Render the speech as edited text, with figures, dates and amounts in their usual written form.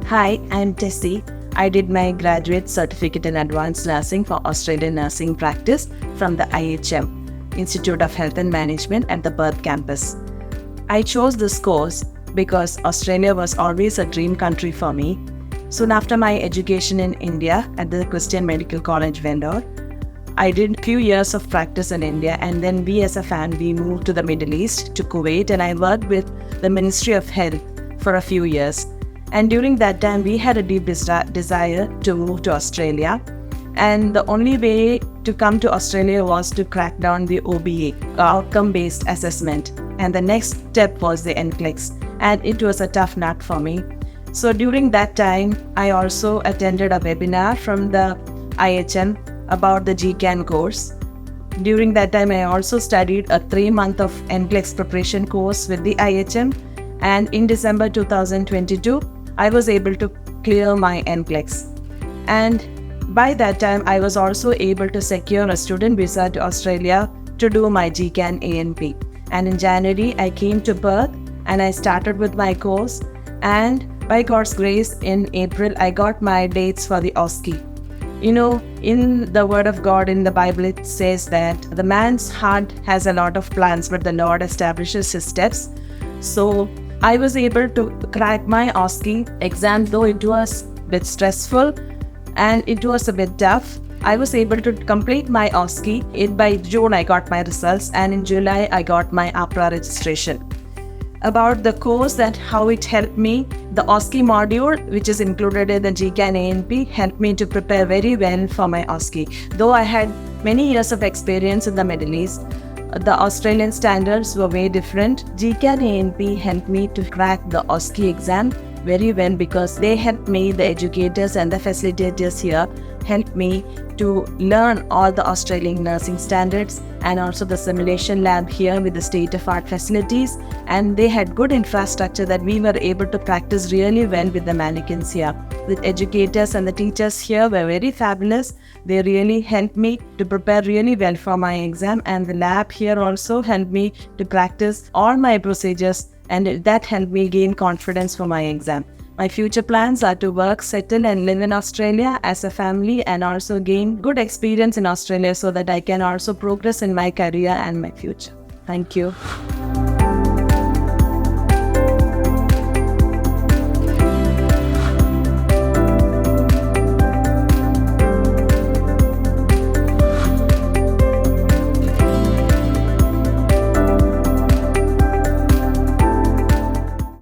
Hi, I'm Tessy. I did my graduate certificate in advanced nursing for Australian nursing practice from the IHM, Institute of Health and Management at the Perth campus. I chose this course because Australia was always a dream country for me. Soon after my education in India at the Christian Medical College Vendor, I did a few years of practice in India, and then we as a family moved to the Middle East, to Kuwait, and I worked with the Ministry of Health for a few years. And during that time, we had a deep desire to move to Australia. And the only way to come to Australia was to crack down the OBA, outcome-based assessment. And the next step was the NCLEX. And it was a tough nut for me. So during that time, I also attended a webinar from the IHM about the GCAN course. During that time, I also studied a 3-month of NCLEX preparation course with the IHM. And in December 2022, I was able to clear my NCLEX. And by that time, I was also able to secure a student visa to Australia to do my GCAN ANP. And in January, I came to Perth and I started with my course. And by God's grace, in April, I got my dates for the OSCE. You know, in the Word of God, in the Bible, it says that the man's heart has a lot of plans, but the Lord establishes his steps. So I was able to crack my OSCE exam, though it was a bit stressful and it was a bit tough. I was able to complete my OSCE. By June, I got my results, and in July, I got my APRA registration. About the course, that how it helped me, the OSCE module, which is included in the GCAN ANP, helped me to prepare very well for my OSCE. Though I had many years of experience in the Middle East, the Australian standards were very different. GCAN ANP helped me to crack the OSCE exam very well because they helped me, the educators and the facilitators here helped me to learn all the Australian nursing standards and also the simulation lab here with the state-of-art facilities, and they had good infrastructure that we were able to practice really well with the mannequins here. The educators and the teachers here were very fabulous. They really helped me to prepare really well for my exam, and the lab here also helped me to practice all my procedures, and that helped me gain confidence for my exam. My future plans are to work, settle and live in Australia as a family, and also gain good experience in Australia so that I can also progress in my career and my future. Thank you.